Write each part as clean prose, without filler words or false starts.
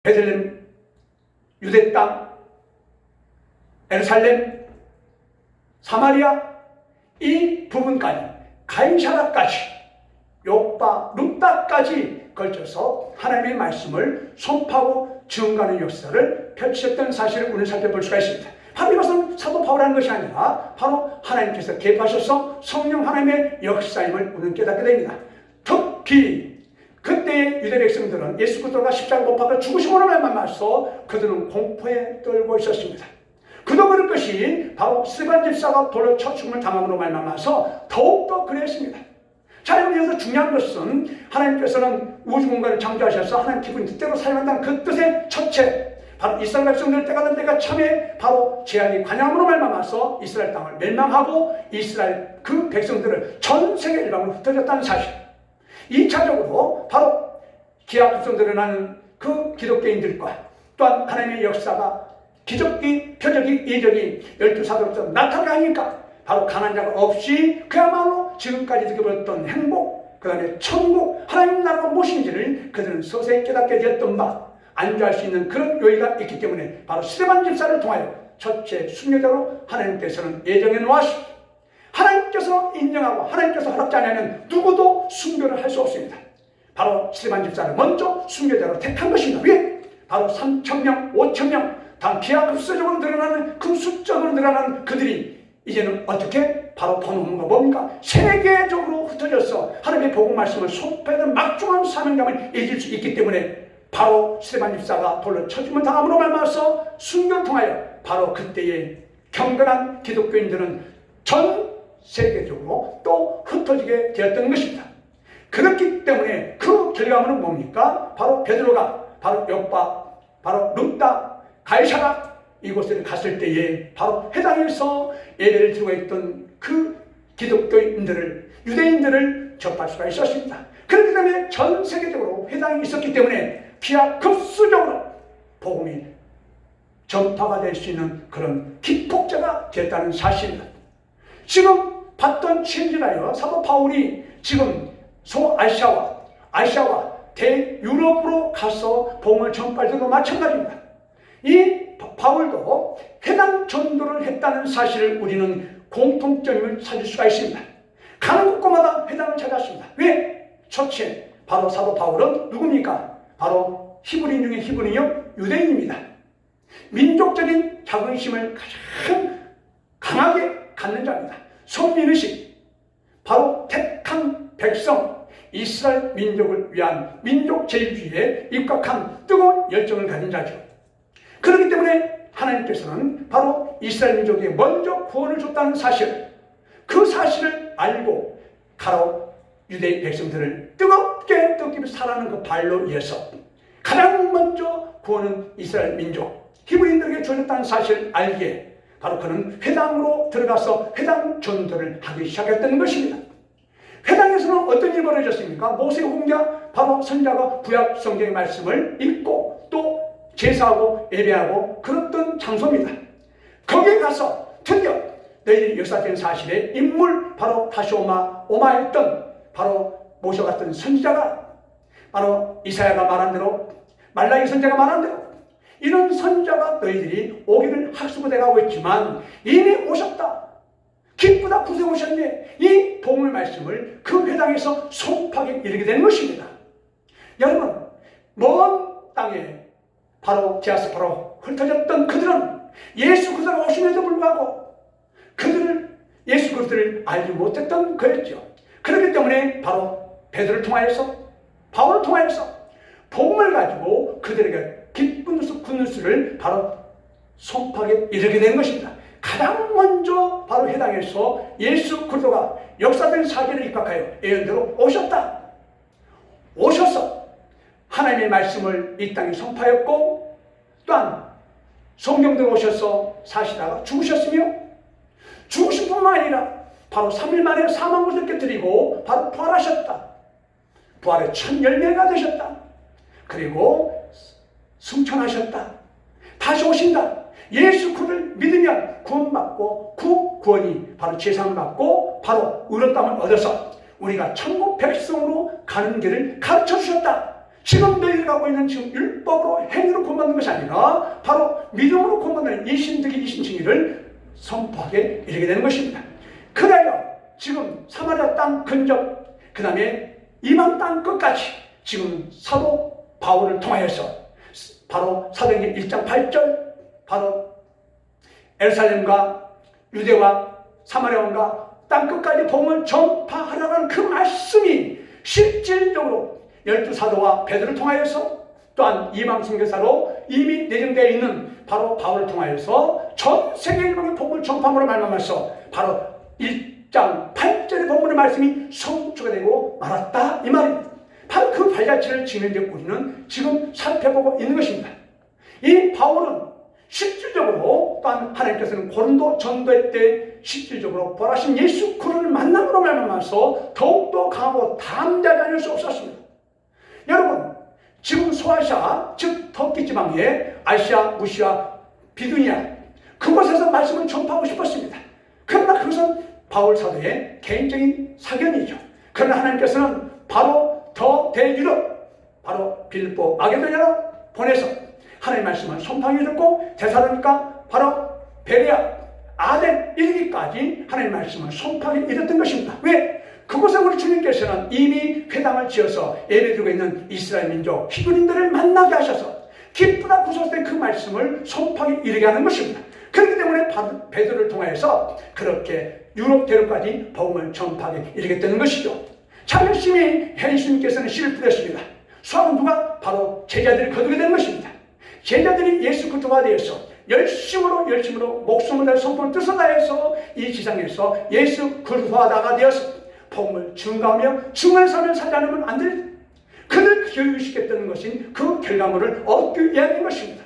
베들레헴, 유대 땅, 예루살렘, 사마리아 이 부분까지 가인샤라까지 욥과 룻다까지 걸쳐서 하나님의 말씀을 선포하고 증거하는 역사를 펼치셨던 사실을 오늘 살펴볼 수가 있습니다. 바로 이것은 사도 바울하는 것이 아니라 바로 하나님께서 개입하셔서 성령 하나님의 역사임을 우리는 깨닫게 됩니다. 특히 그때의 유대 백성들은 예수 그리스도가 십자가 못 박아 죽으심으로 말미암아서 그들은 공포에 떨고 있었습니다. 그도 그럴 것이 바로 스데반 집사가 돌로 쳐 죽음을 당함으로 말미암아서 더욱더 그랬습니다. 자, 여기서 중요한 것은 하나님께서는 우주 공간을 창조하셔서 하나님 기분이 뜻대로 사용한다는 그 뜻의 첫째, 바로 이스라엘 백성들 때가 된 때가 참에 바로 재앙이 관양으로 말미암아서 이스라엘 땅을 멸망하고 이스라엘 그 백성들을 전 세계 일방으로 흩어졌다는 사실. 2차적으로 바로 기하 급성들을 하는 그 기독교인들과 또한 하나님의 역사가 기적이, 표적이, 이적이 12사도로부터 나타나게 하니까 바로 가난한 자가 없이 그야말로 지금까지 느껴봤던 행복, 그 다음에 천국, 하나님 나라가 무엇인지를 그들은 서서히 깨닫게 되었던 바, 안주할 수 있는 그런 요의가 있기 때문에 바로 스데반 집사를 통하여 첫째 순교자로 하나님께서는 예정해 놓으시고 하나님께서 인정하고 하나님께서 허락지 않으면 누구도 순교를 할 수 없습니다. 바로 스데반 집사를 먼저 순교자로 택한 것입니다. 왜? 바로 3,000명, 5,000명 단 기하급수적으로 늘어나는 그 숫자로 늘어나는 그들이 이제는 어떻게? 바로 보는 거 뭡니까? 세계적으로 흩어져서 하나님의 복음 말씀을 선포하는 막중한 사명감을 이길 수 있기 때문에 바로 스데반 집사가 돌로 쳐죽음을 당함으로 말미암아서 순교를 통하여 바로 그때의 경건한 기독교인들은 전 세계적으로 또 흩어지게 되었던 것입니다. 그렇기 때문에 그 결과물은 뭡니까? 바로 베드로가 바로 욥과 바로 룻다, 가이사라 이곳을 갔을 때에 바로 회당에서 예배를 드리고 있던 그 기독교인들을, 유대인들을 접할 수가 있었습니다. 그렇기 때문에 전 세계적으로 회당이 있었기 때문에 기하급수적으로 복음이 전파가 될 수 있는 그런 기폭제가 됐다는 사실입니다. 지금 봤던 취임지라요, 사도 바울이 지금 아시아와 대유럽으로 가서 복음을 전파할 때도 마찬가지입니다. 이 바울도 회당 전도를 했다는 사실을 우리는 공통점을 찾을 수가 있습니다. 가는 곳곳마다 회당을 찾았습니다. 왜? 첫째, 바로 사도 바울은 누굽니까? 바로 히브리인 중에 히브리인이요, 유대인입니다. 민족적인 자긍심을 가장 강하게 갖는 자입니다. 선민의식, 바로 택한 백성, 이스라엘 민족을 위한 민족 제일주의에 입각한 뜨거운 열정을 가진 자죠. 그렇기 때문에 하나님께서는 바로 이스라엘 민족에게 먼저 구원을 줬다는 사실, 그 사실을 알고 가라오 유대 백성들을 뜨겁게 살아가는 그 발로 인해서 가장 먼저 구원은 이스라엘 민족, 히브리인들에게 주어졌다는 사실을 알기에 바로 그는 회당으로 들어가서 회당 전도를 하기 시작했던 것입니다. 회당에서는 어떤 일이 벌어졌습니까? 모세 공자, 바로 선자가 구약 성경의 말씀을 읽고 또 제사하고 예배하고 그랬던 장소입니다. 거기에 가서 드디어 너희들이 역사적인 사실의 인물, 바로 다시 오마했던 바로 모셔갔던 선지자가 바로 이사야가 말한 대로, 말라기 선지자가 말한 대로 이런 선지자가 너희들이 오기를 학습을 해가고 있지만 이미 오셨다, 기쁘다, 구세 오셨네, 이 복음의 말씀을 그 회당에서 선포하게 이르게 되는 것입니다. 여러분, 먼 땅에 바로 디아스포라로 흩어졌던 그들은 예수 그리스도가 오심에도 불구하고 그들을, 예수 그리스도를 알지 못했던 거였죠. 그렇기 때문에 바로 베드로를 통하여서, 바울을 통하여서 복음을 가지고 그들에게 기쁜 뉴스, 굿뉴스를 바로 선포하게 이르게 된 것입니다. 가장 먼저 바로 회당에서 예수 그리스도가 역사적인 사실을 입각하여 예언대로 오셨다, 오셔서 하나님의 말씀을 이 땅에 선포하였고 또한 성경대로 오셔서 사시다가 죽으셨으며 죽으신 뿐만 아니라 바로 3일 만에 사망 것을 깨뜨리고 바로 부활하셨다, 부활의 첫 열매가 되셨다, 그리고 승천하셨다, 다시 오신다, 예수 그를 믿으면 구원받고 그 구원이 바로 제사함을 받고 바로 의롭다함을 얻어서 우리가 천국 백성으로 가는 길을 가르쳐 주셨다. 지금 너희가 하고 있는 지금 율법으로 행위로 구원받는 것이 아니라 바로 믿음으로 구원받는 이신득이 이신칭의를 선포하게 이르게 되는 것입니다. 그래야 지금 사마리아 땅 근접, 그 다음에 이방 땅 끝까지 지금 사도 바울을 통하여서 바로 사도행전 1장 8절 바로 예루살렘과 유대와 사마리아와 땅 끝까지 복음을 전파하라는 그 말씀이 실질적으로 12사도와 베드로를 통하여서 또한 이방 선교사로 이미 내정되어 있는 바로 바울을 통하여서 전 세계 일방의 복음을 전파함으로 말미암아서 바로 1장 8절의 복음의 말씀이 성취가 되고 말았다 이 말입니다. 바로 그 발자취를 지금 이제 우리는 지금 살펴보고 있는 것입니다. 이 바울은 실질적으로 또한 하나님께서는 고린도 전도회 때 실질적으로 부활하신 예수 그리스도를 만남으로 말미암아서 더욱더 강하고 담대하게 하실 수 없었습니다. 여러분 지금 소아시아 즉 터키 지방의 아시아, 무시아, 비두니아 그곳에서 말씀을 전파하고 싶었습니다. 그러나 그것은 바울 사도의 개인적인 사견이죠. 그러나 하나님께서는 바로 더 대유럽 바로 빌립보 마게도냐로 보내서 하나님의 말씀을 선포하게 되었고 데살로니가 바로 베레아 아덴 이르기까지 하나님의 말씀을 선포하게 이뤘던 것입니다. 왜? 그곳에 우리 주님께서는 이미 회당을 지어서 예배드리고 있는 이스라엘 민족 히브리인들을 만나게 하셔서 기쁘다 구속된 그 말씀을 선포하게 이르게 하는 것입니다. 그렇기 때문에 베드로를 통해서 그렇게 유럽 대륙까지 복음을 전파하게 이르게 되는 것이죠. 참 열심히 예수님께서는 씨를 뿌렸습니다. 수학은 누가? 바로 제자들이 거두게 되는 것입니다. 제자들이 예수 그리스도가 되어서 열심으로 목숨을 다해 선포를 뜻을 다해서 이 지상에서 예수 그리스도화다가 되어서 복음을 증거하며 증거의 삶을 살지 않으면 안 될 그를 교육시켰다는 것인 그 결과물을 얻기 위한 것입니다.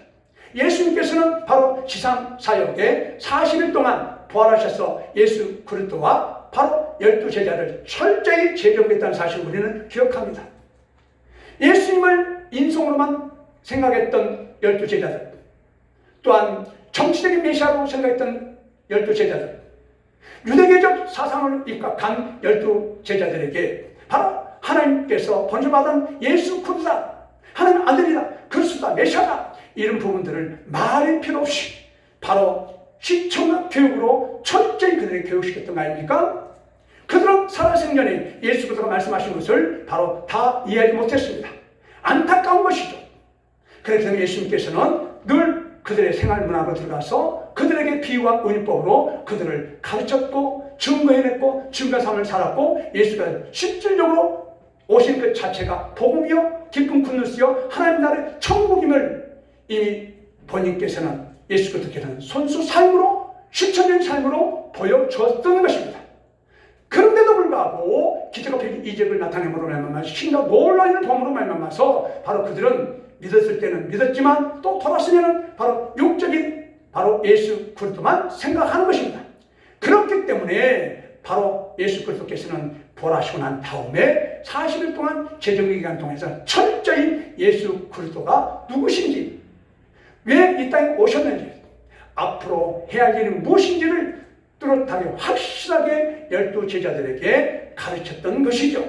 예수님께서는 바로 지상 사역에 40일 동안 부활하셔서 예수 그리스도와 바로 12제자를 철저히 제정했다는 사실을 우리는 기억합니다. 예수님을 인성으로만 생각했던 12제자들 또한 정치적인 메시아로 생각했던 12제자들 유대교적 사상을 입각한 12제자들에게 바로 하나님께서 번제받은 예수 그리스도다 하나님 아들이다 그리스도다 메시아다 이런 부분들을 말할 필요 없이 바로 시청각 교육으로 철저히 그들에게 교육시켰던 거 아닙니까? 그들은 살아생전에 예수 그리스도가 말씀하신 것을 바로 다 이해하지 못했습니다. 안타까운 것이죠. 그래서 예수님께서는 늘 그들의 생활 문화로 들어가서 그들에게 비유와 은유법으로 그들을 가르쳤고 증거해냈고 증거 삶을 살았고 예수가 실질적으로 오신 그 자체가 복음이요 기쁨 굿뉴스요 하나님 나라의 천국임을 이미 본인께서는 예수 그리스도께서는 손수 삶으로 실천적인 삶으로 보여주었던 것입니다. 그런데도 불구하고 기적과 이적을 나타내므로 말미암아 신과 놀라운 도움으로 말미암아서 바로 그들은 믿었을 때는 믿었지만 또 돌아서면 바로 육적인 바로 예수 그리스도만 생각하는 것입니다. 그렇기 때문에 바로 예수 그리스도께서는 부활하시고 난 다음에 40일 동안 재정의 기간 통해서 철저히 예수 그리스도가 누구신지 왜 이 땅에 오셨는지 앞으로 해야 할 일은 무엇인지를 뚜렷하게 확실하게 12제자들에게 가르쳤던 것이죠.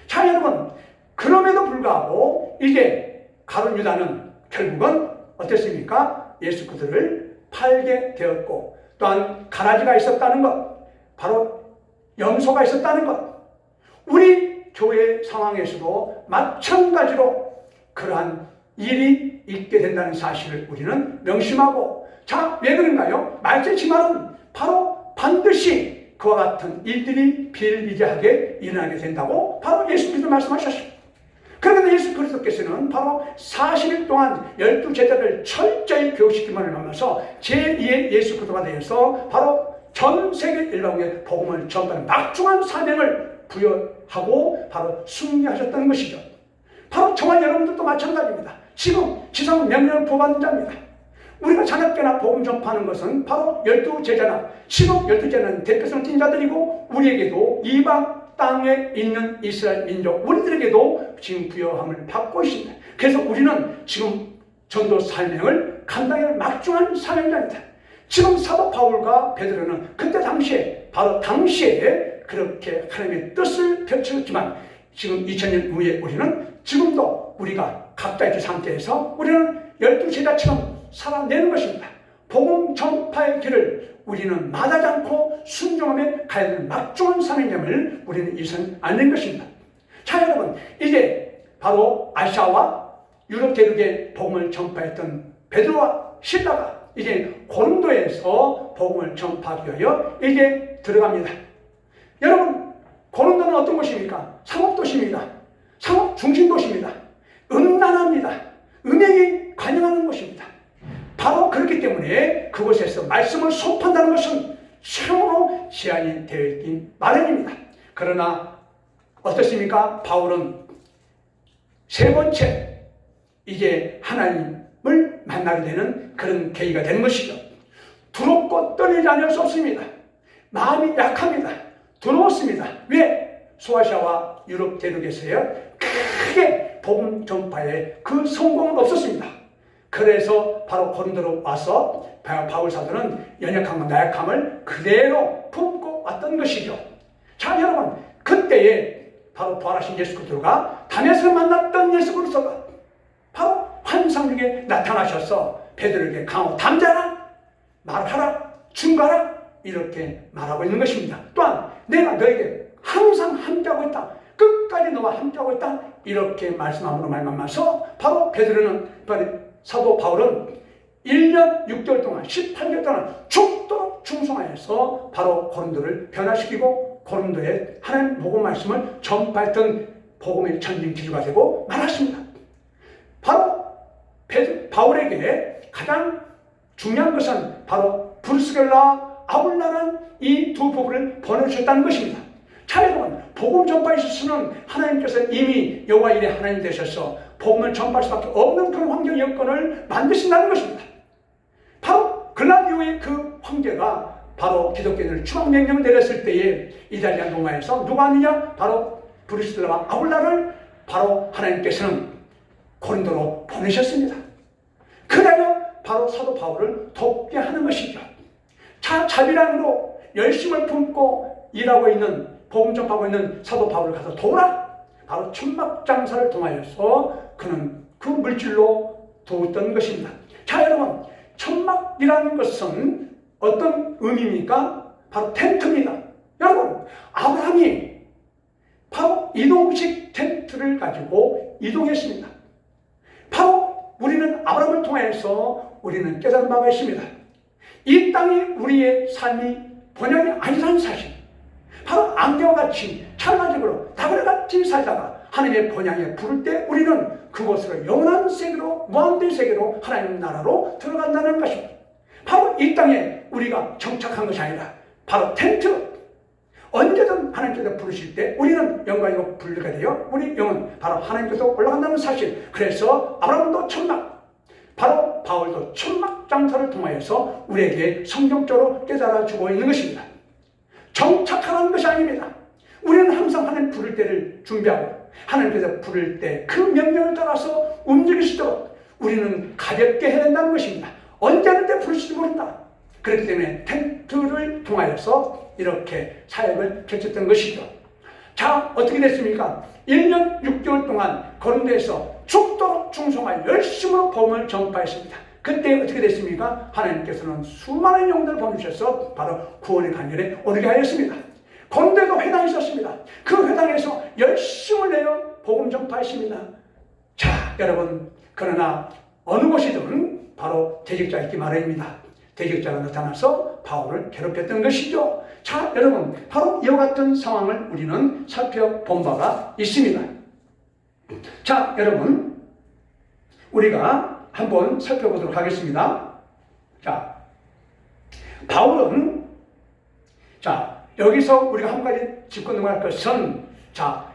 자 여러분 그럼에도 불구하고 이제 가룟 유다는 결국은 어땠습니까? 예수 그리스도를 팔게 되었고 또한 가라지가 있었다는 것 바로 염소가 있었다는 것 우리 교회 상황에서도 마찬가지로 그러한 일이 있게 된다는 사실을 우리는 명심하고 자 왜 그런가요? 말씀치만은 바로 반드시 그와 같은 일들이 비일비재하게 일어나게 된다고 바로 예수님께서 말씀하셨습니다. 그런데 예수 그리스도께서는 바로 40일 동안 12제자를 철저히 교육시킴을 하면서 제2의 예수 그리스도가 되어서 바로 전 세계 일방에 복음을 전파하는 막중한 사명을 부여하고 바로 승리하셨다는 것이죠. 바로 저와 여러분들도 마찬가지입니다. 지금 지상 명령을 부받는 자입니다. 우리가 자녀께나 복음 전파하는 것은 바로 12제자나 지금 12제자는 대표성을 띈 자들이고 우리에게도 이방 땅에 있는 이스라엘 민족 우리들에게도 지금 부여함을 받고 있습니다. 그래서 우리는 지금 전도 사명을 감당해야 할 막중한 사명자입니다. 지금 사도 바울과 베드로는 그때 당시에 바로 당시에 그렇게 하나님의 뜻을 펼쳤지만 지금 2000년 후에 우리는 지금도 바로 우리가 각자의 상태에서 우리는 12제자처럼 살아내는 것입니다. 복음 전파의 길을 우리는 마다하지 않고 순종하며 가야 되는 막중한 사명임을 우리는 잊으면 안 되는 것입니다. 자, 여러분, 이제 바로 아시아와 유럽 대륙에 복음을 전파했던 베드로와 실라가 이제 고린도에서 복음을 전파하기 위하여 이제 들어갑니다. 여러분, 고린도는 어떤 곳입니까? 상업도시입니다. 상업 중심도시입니다. 음란합니다. 음행이 관영하는 곳입니다. 바로 그렇기 때문에 그곳에서 말씀을 소판하는 것은 참으로 제한이 되어 있기 마련입니다. 그러나 어떻습니까? 바울은 세 번째 이제 하나님을 만나게 되는 그런 계기가 되는 것이죠. 두렵고 떨리지 않을 수 없습니다. 마음이 약합니다. 두려웠습니다. 왜? 소아시아와 유럽 대륙에서요 크게 복음 전파에 그 성공은 없었습니다. 그래서 바로 고린도로 와서 바울 사도는 연약함과 나약함을 그대로 품고 왔던 것이죠. 자, 여러분, 그때에 바로 부활하신 예수 그리스도가 담에서 만났던 예수 그리스도가 바로 환상 중에 나타나셔서 베드로에게 강호 담자라, 말하라, 중가라 이렇게 말하고 있는 것입니다. 또한 내가 너에게 항상 함께하고 있다, 끝까지 너와 함께하고 있다 이렇게 말씀함으로 말미암아서 바로 베드로는 사도 바울은 1년 6개월 동안 18개월 동안 죽도록 충성하여서 바로 고린도를 변화시키고 고린도에 하나님 복음 말씀을 전파했던 복음의 전진 기주가 되고 말았습니다. 바로 바울에게 가장 중요한 것은 바로 브루스겔라와 아울라라는 이 두 부부를 보내주셨다는 것입니다. 자, 여러분, 복음 전파에 있어서는 하나님께서 이미 여호와 일의 하나님 되셔서 복음을 전파할 수밖에 없는 그런 환경 여건을 만드신다는 것입니다. 바로 글라디오의 그 황제가 바로 기독교인을 추방 명령을 내렸을 때에 이달리아 로마에서 누가 왔느냐? 바로 브루스겔라와 아울라를 바로 하나님께서는 고린도로 보내셨습니다. 그래서 바로 사도 바울을 돕게 하는 것이죠. 자비랑으로 열심을 품고 일하고 있는 복음 전파하고 있는 사도 바울을 가서 도우라. 바로 천막장사를 통하여서 그는 그 물질로 도웠던 것입니다. 자, 여러분, 천막이라는 것은 어떤 의미입니까? 바로 텐트입니다. 여러분, 아브라함이 바로 이동식 텐트를 가지고 이동했습니다. 바로 우리는 아브라함을 통해서 우리는 깨달은 바가 있습니다. 이 땅이 우리의 삶이 본향이 아니라는 사실. 바로 안개와 같이 찰나적으로 나그네 같이 살다가 하나님의 본향에 부를 때 우리는 그곳으로 영원한 세계로, 무한된 세계로 하나님 나라로 들어간다는 것입니다. 바로 이 땅에 우리가 정착한 것이 아니라 바로 텐트. 언제든 하나님께서 부르실 때 우리는 영광이고 분리가 되어 우리 영은 바로 하나님께서 올라간다는 사실. 그래서 아브라함도 천막, 바로 바울도 천막 장사를 통하여서 우리에게 성경적으로 깨달아 주고 있는 것입니다. 정착하라는 것이 아닙니다. 우리는 항상 하나님 부를 때를 준비하고 하나님께서 부를 때 그 명령을 따라서 움직이시도록 우리는 가볍게 해야 된다는 것입니다. 언제 하는 때 부르실지 모른다. 그렇기 때문에 텐트를 통하여서 이렇게 사역을 펼쳤던 것이죠. 자, 어떻게 됐습니까? 1년 6개월 동안 고린도에서 죽도록 충성하여 열심으로 복음을 전파했습니다. 그때 어떻게 됐습니까? 하나님께서는 수많은 영들을 보내주셔서 바로 구원의 간절에 오르게 하였습니다. 고린도에도 회당이 있었습니다. 그 회당에서 열심을 내어 복음 전파했습니다. 자, 여러분, 그러나 어느 곳이든 바로 대적자 있기 마련입니다. 대적자가 나타나서 바울을 괴롭혔던 것이죠. 자, 여러분, 바로 이와 같은 상황을 우리는 살펴본 바가 있습니다. 자, 여러분, 우리가 한번 살펴보도록 하겠습니다. 자, 바울은, 자, 여기서 우리가 한 가지 짚고 넘어갈 것은, 자,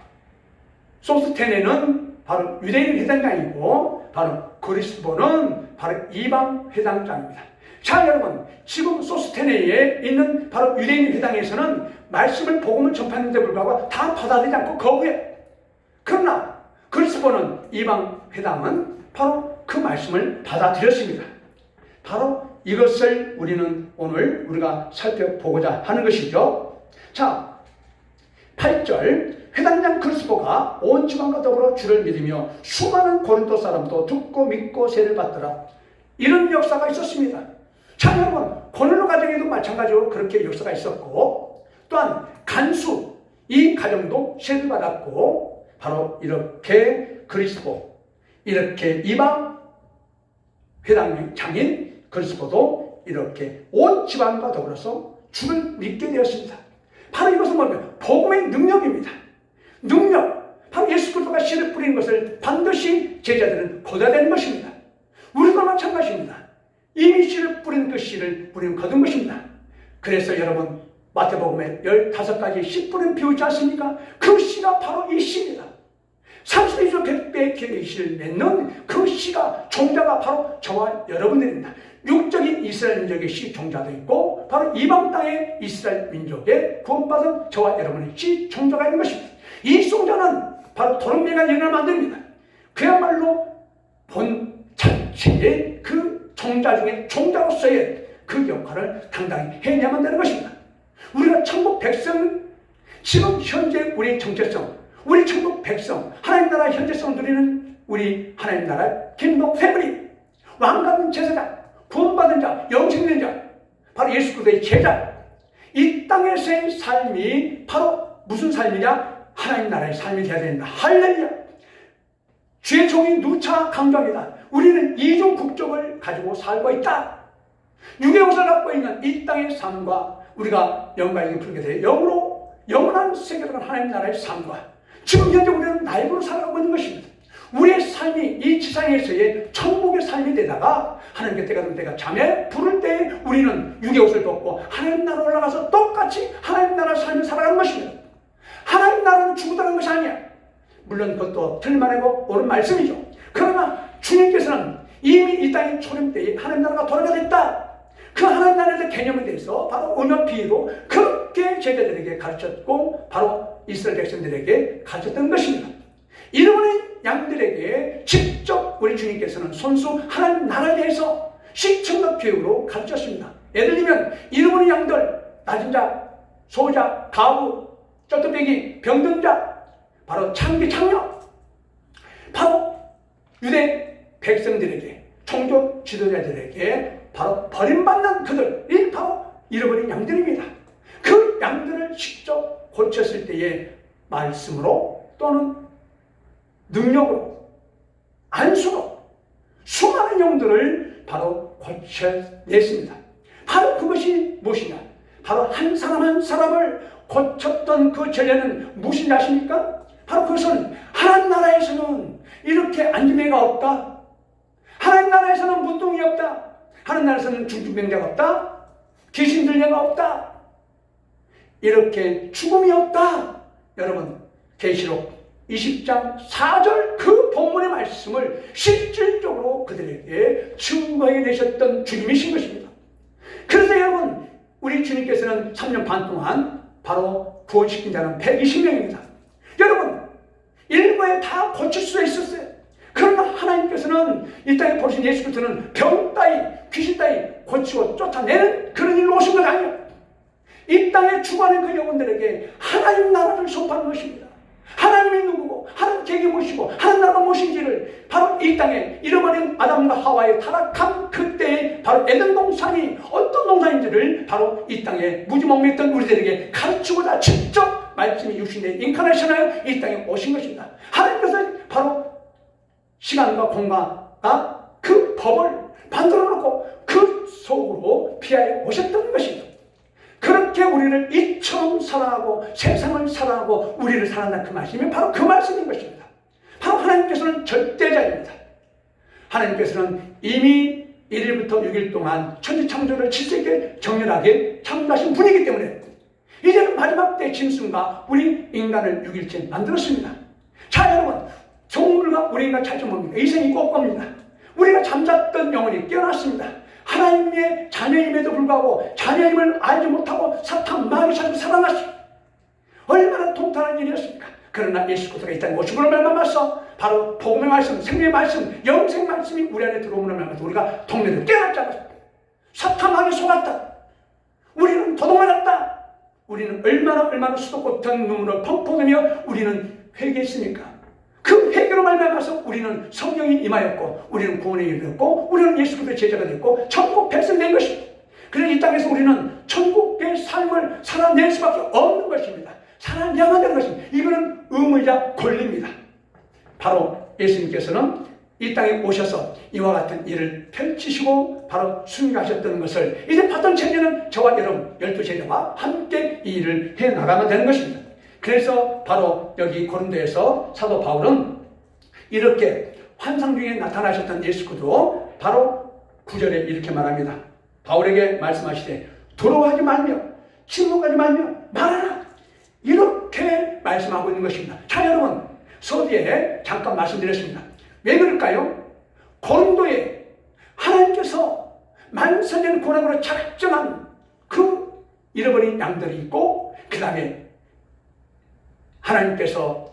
소스테네는 바로 유대인 회당장이고, 바로 그리스도는 바로 이방 회당장입니다. 자, 여러분, 지금 소스테네에 있는 바로 유대인 회당에서는 말씀을, 복음을 전파했는데 불구하고 다 받아들이지 않고 거부해. 그러나 그리스도는 이방 회당은 바로 그 말씀을 받아들였습니다. 바로 이것을 우리는 오늘 우리가 살펴보고자 하는 것이죠. 자, 8절, 회당장 그리스도가 온 지방과 더불어 주를 믿으며 수많은 고린도 사람도 듣고 믿고 세를 받더라. 이런 역사가 있었습니다. 자, 여러분, 고넬로 가정에도 마찬가지로 그렇게 역사가 있었고, 또한 간수 이 가정도 세를 받았고, 바로 이렇게 그리스도, 이렇게 이방 회당장인 그리스도도 이렇게 온 지방과 더불어서 주를 믿게 되었습니다. 바로 이것은 뭐냐면 복음의 능력입니다. 능력, 바로 예수 그리스도가 씨를 뿌리는 것을 반드시 제자들은 거둬야 되는 것입니다. 우리도 마찬가지입니다. 이미 씨를 뿌린 그 씨를 우리는 거둔 것입니다. 그래서 여러분, 마태복음에 15가지 씨 뿌린 비우지 않습니까? 그 씨가 바로 이 씨입니다. 32조 100배의 기회의 씨를 맺는 그 씨가 종자가 바로 저와 여러분들입니다. 육적인 이스라엘 민족의 씨 종자도 있고, 바로 이방 땅의 이스라엘 민족의 구원받은 저와 여러분의 씨 종자가 있는 것입니다. 이 종자는 바로 도롱뇽과 연을 만듭니다. 그야말로 본 자체의 그 종자 중에 종자로서의 그 역할을 당당히 해야만 되는 것입니다. 우리가 천국 백성, 지금 현재 우리의 정체성, 우리 천국 백성, 하나님 나라의 현재성을 누리는 우리 하나님 나라의 킹덤 패밀리, 왕같은 제사장, 구원받은 자, 영생된 자, 바로 예수 그리스도의 제자, 이 땅에서의 삶이 바로 무슨 삶이냐? 하나님 나라의 삶이 되어야 된다. 할렐루야! 주의 종이 누차 강조합니다. 우리는 이중 국적을 가지고 살고 있다. 육의 옷을 갖고 있는 이 땅의 삶과 우리가 영광을 풀게 돼 영으로 영원한 세계로 간 하나님 나라의 삶과 지금 현재 우리는 나이로 살아가고 있는 것입니다. 우리의 삶이 이 지상에서의 천국의 삶이 되다가 하나님께 때가 될 때가 잠에 부를 때 우리는 육의 옷을 벗고 하나님 나라 올라가서 똑같이 하나님 나라 삶을 살아가는 것입니다. 하나님 나라는 죽으라는 것이 아니야. 물론 그것도 틀림아니고 옳은 말씀이죠. 그러나 주님께서는 이미 이 땅의 초림 때에 하나님 나라가 돌아가 됐다. 그 하나님 나라의 개념에 대해서 바로 음악 비유로 그렇게 제자들에게 가르쳤고 바로 이스라엘 백성들에게 가르쳤던 것입니다. 잃어버린 양들에게 직접 우리 주님께서는 손수 하나님 나라에 대해서 시청각 교육으로 가르쳤습니다. 예를 들면 잃어버린 양들, 낮은 자, 소자, 가부, 쩌뚝배기, 병든 자, 바로 창기, 창녀, 바로 유대 백성들에게, 종교 지도자들에게 바로 버림받는 그들이 바로 잃어버린 양들입니다. 그 양들을 직접 고쳤을 때의 말씀으로 또는 능력으로, 안수로 수많은 영들을 바로 고쳐냈습니다. 바로 그것이 무엇이냐? 바로 한 사람 한 사람을 고쳤던 그 전례는 무엇인지 아십니까? 바로 그것은 하나님 나라에서는 이렇게 안진매가 없다. 하나님 나라에서는 문둥이 없다. 하나님 나라에서는 중증병자가 없다. 귀신 들려가 없다. 이렇게 죽음이 없다. 여러분, 계시록 20장 4절 그 본문의 말씀을 실질적으로 그들에게 증거해 내셨던 주님이신 것입니다. 그래서 여러분, 우리 주님께서는 3년 반 동안 바로 구원시킨 자는 120명입니다. 여러분, 일부에 다 고칠 수 있었어요. 그러나 하나님께서는 이 땅에 보신 예수 그리스도는 병 따위, 귀신 따위 고치고 쫓아내는 그런 일로 오신 것 아니에요. 이 땅에 죽어가는 그 영혼들에게 하나님 나라를 선포하는 것입니다. 하나님이 누구고 하나님 계획이 무엇이고 하나님 나라가 무엇인지를 바로 이 땅에 잃어버린 아담과 하와의 타락한 그때의 바로 에덴 동산이 어떤 동산인지를 바로 이 땅에 무지몽매했던 우리들에게 가르치고자 직접 말씀이 육신의 인카네이션하여 이 땅에 오신 것입니다. 하나님께서 바로 시간과 공간과 그 법을 만들어 놓고 그 속으로 피하여 오셨던 것입니다. 그렇게 우리를 이처럼 사랑하고 세상을 사랑하고 우리를 사랑한다는 그 말씀이 바로 그 말씀인 것입니다. 바로 하나님께서는 절대자입니다. 하나님께서는 이미 1일부터 6일 동안 천지창조를 질서있게 정연하게 창조하신 분이기 때문에 이제는 마지막 때 짐승과 우리 인간을 6일째 만들었습니다. 자, 여러분, 종물과 우리 인간 차이점 뭡니까? 이생이 꼭 겁니다. 우리가 잠잤던 영혼이 깨어났습니다. 하나님의 자녀임에도 불구하고 자녀임을 알지 못하고 사탄 마귀 찾고 살아났어요. 얼마나 통탄한 일이었습니까? 그러나 예수 그리스도가 이 땅에 오심으로 말미암아서 바로 복음의 말씀, 생명의 말씀, 영생 말씀이 우리 안에 들어오므로 말미암아서 우리가 동네를 깨어났잖아요. 사탄 마귀 속았다. 우리는 도둑맞았다. 우리는 얼마나 수도꼭한 눈물을 펑펑하며 우리는 회개했습니까? 그 회개로 말미암아서 우리는 성령이 임하였고, 우리는 구원에 이르렀고, 우리는 예수 그리스도의 제자가 됐고, 천국 백성이 된 것입니다. 그래서 이 땅에서 우리는 천국의 삶을 살아낼 수밖에 없는 것입니다. 살아내야만 되는 것입니다. 이거는 의무이자 권리입니다. 바로 예수님께서는 이 땅에 오셔서 이와 같은 일을 펼치시고 바로 순교하셨던 것을 이제 받던 체제는 저와 여러분 12제자와 함께 이 일을 해나가면 되는 것입니다. 그래서 바로 여기 고린도에서 사도 바울은 이렇게 환상 중에 나타나셨던 예수 그리스도 바로 9절에 이렇게 말합니다. 바울에게 말씀하시되 두려워하지 말며 침묵하지 말며 말하라, 이렇게 말씀하고 있는 것입니다. 자, 여러분, 서두에 잠깐 말씀드렸습니다. 왜 그럴까요? 고린도에 하나님께서 만선년 고난으로 작정한 그 잃어버린 양들이 있고, 그 다음에 하나님께서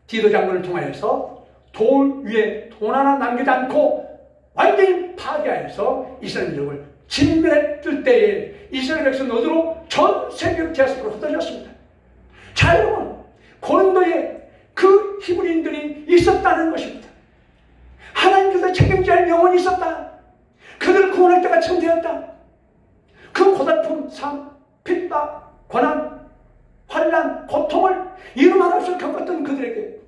디도 장군을 통하여서 돌 위에 돈 하나 남기지 않고 완전히 파괴하여서 이스라엘 민족을 진멸했을 때에 이스라엘 백성 어디로? 전 세계로 디아스포로 흩어졌습니다. 자, 여러분, 고린도에 그 히브리인들이 있었다는 것입니다. 하나님께서 책임져야 할 영혼이 있었다. 그들을 구원할 때가 참 되었다. 그 고달픈 삶, 핍박, 고난, 환난, 고통을 이루 말할 수 겪었던 그들에게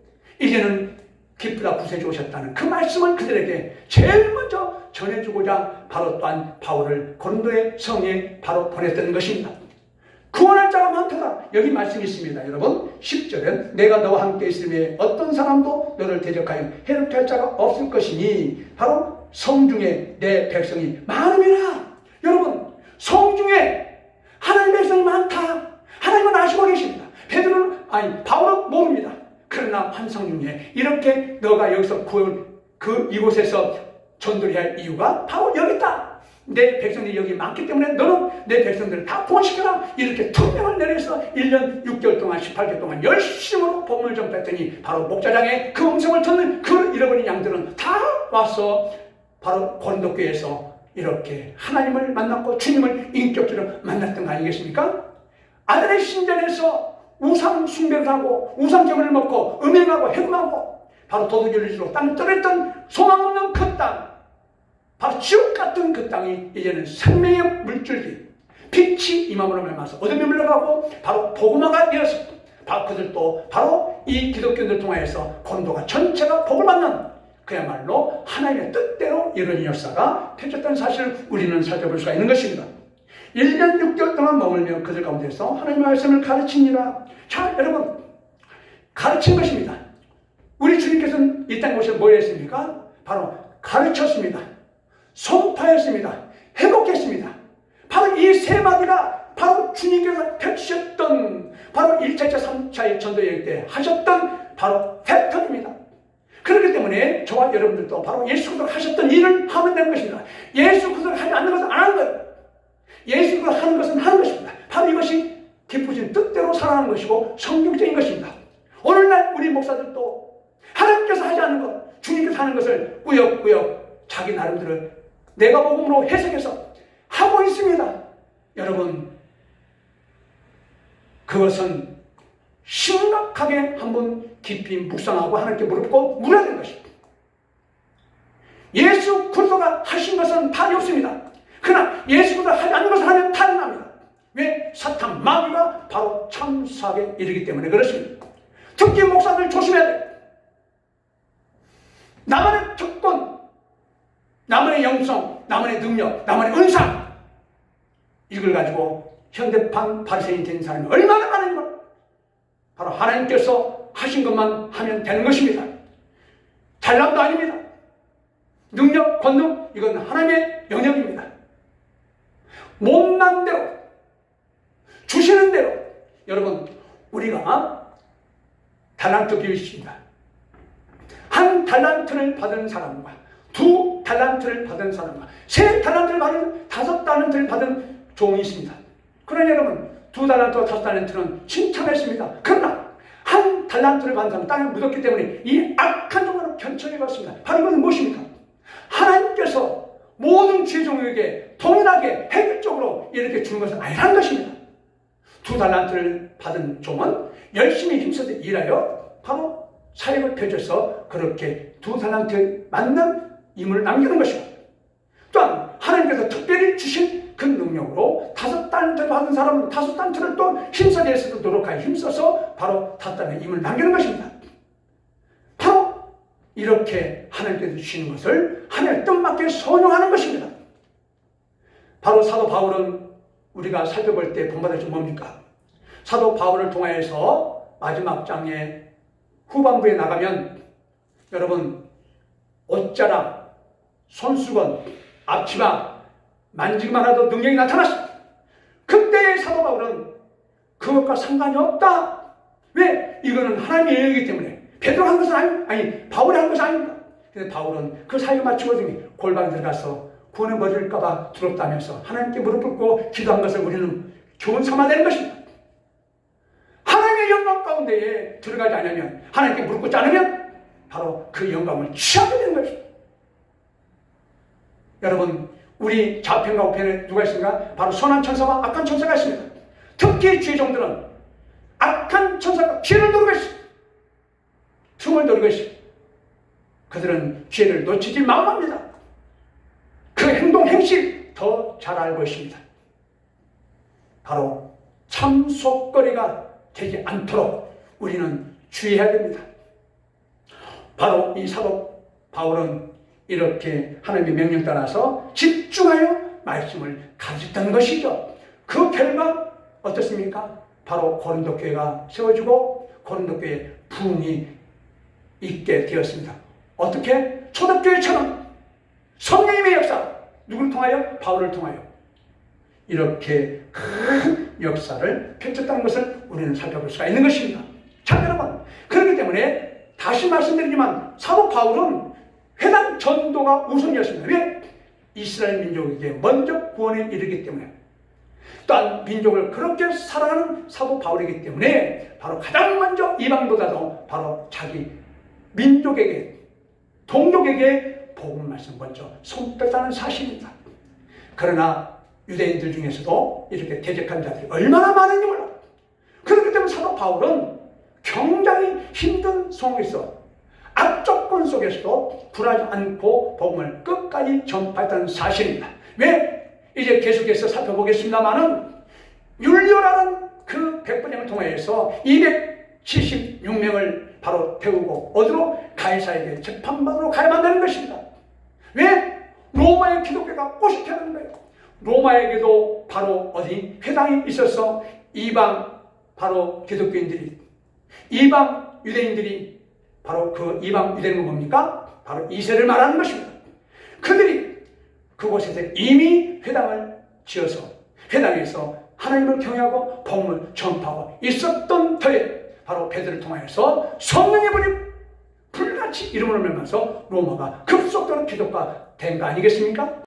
이제는 기쁘다 구세주 오셨다는 그 말씀을 그들에게 제일 먼저 전해주고자 바로 또한 바울을 고린도의 성에 바로 보냈던 것입니다. 구원할 자가 많도다. 여기 말씀이 있습니다. 여러분 10절은 내가 너와 함께 있으며 어떤 사람도 너를 대적하여 해롭게 할 자가 없을 것이니 바로 성중에 내 백성이 많음이라. 여러분, 성중에 하나님의 백성이 많다. 하나님은 아시고 계십니다. 바울은 모릅니다. 그러나 환상 중에 이렇게 너가 여기서 그 이곳에서 전도를 할 이유가 바로 여기 있다. 내 백성들이 여기 많기 때문에 너는 내 백성들을 다 구원시켜라. 이렇게 특명을 내려서 1년 6개월 동안 18개월 동안 열심으로 복음을 전파했더니 바로 목자장의 그 음성을 듣는 그 잃어버린 양들은 다 와서 바로 고린도 교회에서 이렇게 하나님을 만났고 주님을 인격적으로 만났던 거 아니겠습니까? 아들의 신전에서 우상 숭배를 하고 우상제물을 먹고 음행하고 해금하고 바로 도둑질을 지로 땅을 떠냈던 소망 없는 그 땅, 바로 지옥 같은 그 땅이 이제는 생명의 물줄기, 빛이 임함으로 말미암아서 어둠이 물러가고 바로 복음화가 되었습니다. 바로 그들도 바로 이 기독교인들 통하여서 고린도가 전체가 복을 받는 그야말로 하나님의 뜻대로 이런 역사가 펼쳤다는 사실을 우리는 살펴볼 수가 있는 것입니다. 1년 6개월 동안 머물며 그들 가운데서 하나님의 말씀을 가르치니라. 자, 여러분, 가르친 것입니다. 우리 주님께서는 이 땅에 오셔서 뭘 했습니까? 바로 가르쳤습니다. 선포했습니다. 회복했습니다. 바로 이 세 마디가 바로 주님께서 펼치셨던 바로 1차, 2차, 3차의 전도여행 때 하셨던 바로 패턴입니다. 그렇기 때문에 저와 여러분들도 바로 예수 그리스도가 하셨던 일을 하면 되는 것입니다. 예수 그리스도가 하지 않는 것은 안 하는 거예요. 예수 그리스도가 하는 것은 하는 것입니다. 바로 이것이 기쁘신 뜻대로 살아가는 것이고 성경적인 것입니다. 오늘날 우리 목사들도 하나님께서 하지 않는 것, 주님께서 하는 것을 꾸역꾸역 자기 나름대로 내가 복음으로 해석해서 하고 있습니다. 여러분, 그것은 심각하게 한번 깊이 묵상하고 하나님께 무릎 물어야 되는 것입니다. 예수 그리스도가 하신 것은 탈이 없습니다. 그러나 예수 그리스도가 하지 않는 것을 하면 탈이 납니다. 왜? 사탄 마귀가 바로 참사하게 이르기 때문에 그렇습니다. 특히 목사들 조심해야 돼요. 나만의 특권, 나만의 영성, 나만의 능력, 나만의 은사, 이걸 가지고 현대판 바리새인 된 사람이 얼마나 많은 걸 바로 하나님께서 하신 것만 하면 되는 것입니다. 잘남도 아닙니다. 능력, 권능, 이건 하나님의 영역입니다. 못난 대로, 주시는 대로. 여러분, 우리가 달란트 비율이 있습니다. 한 달란트를 받은 사람과 두 달란트를 받은 사람과 세 달란트를 받은 다섯 달란트를 받은 종이 있습니다. 그러나 여러분, 두 달란트와 다섯 달란트는 칭찬했습니다. 그러나 한 달란트를 받은 사람은 땅에 묻었기 때문에 이 악한 종으로 견천해 갔습니다. 바로 이것은 무엇입니까? 하나님께서 모든 주의 종에게 동일하게 획일적으로 이렇게 주는 것은 아니라는 것입니다. 2달란트를 받은 종은 열심히 힘써서 일하여 바로 사역을 펼쳐서 그렇게 2달란트 맞는 임을 남기는 것이고, 또한 하나님께서 특별히 주신 그 능력으로 5달란트를 받은 사람은 5달란트를 또 힘써내서도 노력하여 힘써서 바로 5달란트의 임을 남기는 것입니다. 바로 이렇게 하나님께서 주시는 것을 하나님의 뜻맞게 선용하는 것입니다. 바로 사도 바울은 우리가 살펴볼 때 본받을 점 뭡니까? 사도 바울을 통하여서 마지막 장의 후반부에 나가면 여러분 옷자락, 손수건, 앞치마 만지기만 해도 능력이 나타났습니다. 그때의 사도 바울은 그것과 상관이 없다. 왜? 이거는 하나님의 영역이기 때문에. 베드로가 한 것은 아니 바울이 한 것이 아닙니다. 근데 바울은 그 사이에 맞추거든요. 골방에 들어가서 구원에 머질까봐 두렵다면서 하나님께 무릎 꿇고 기도한 것을 우리는 교훈 삼아야 되는 것입니다. 하나님의 영광 가운데에 들어가지 않으면, 하나님께 무릎 꿇지 않으면 바로 그 영광을 취하게 되는 것입니다. 여러분, 우리 좌편과 우편에 누가 있습니까? 바로 선한 천사와 악한 천사가 있습니다. 특히 주의 종들은 악한 천사가 기회를 노리고 있습니다. 틈을 노리고 있습니다. 그들은 기회를 놓치지 마음합니다. 그 행동, 행실 더 잘 알고 있습니다. 바로 참속거리가 되지 않도록 우리는 주의해야 됩니다. 바로 이 사도 바울은 이렇게 하나님의 명령 따라서 집중하여 말씀을 가르쳤다는 것이죠. 그 결과 어떻습니까? 바로 고린도 교회가 세워지고 고린도 교회에 부흥이 있게 되었습니다. 어떻게? 초대교회처럼 성령님의 역사, 누구를 통하여? 바울을 통하여 이렇게 큰 역사를 펼쳤다는 것을 우리는 살펴볼 수가 있는 것입니다. 자, 여러분, 그렇기 때문에 다시 말씀드리지만 사도 바울은 회당 전도가 우선이었습니다. 왜? 이스라엘 민족에게 먼저 구원에 이르기 때문에, 또한 민족을 그렇게 사랑하는 사도 바울이기 때문에 바로 가장 먼저 이방보다도 바로 자기 민족에게, 동족에게 복음 말씀 먼저 선포했다는 사실입니다. 그러나 유대인들 중에서도 이렇게 대적한 자들이 얼마나 많은지 몰라. 그렇기 때문에 사도 바울은 굉장히 힘든 상황에서 악조건 속에서도 불하지 않고 복음을 끝까지 전파했다는 사실입니다. 왜? 이제 계속해서 살펴보겠습니다만은 율리오라는 그 백부장을 통해서 276명을 바로 태우고 어디로? 가이사에게 재판받으러 가야만 되는 것입니다. 왜? 로마의 기독교가 꼬시켜는 거예요. 로마에게도 바로 어디? 회당이 있어서 이방 바로 기독교인들이, 이방 유대인들이, 바로 그 이방 유대인은 뭡니까? 바로 이세를 말하는 것입니다. 그들이 그곳에서 이미 회당을 지어서 회당에서 하나님을 경외하고 복음을 전파하고 있었던 터에 바로 베드로를 통하여서 성령의 불이 불같이 이름을 울면서 로마가 급속도로 기독화 된 거 아니겠습니까?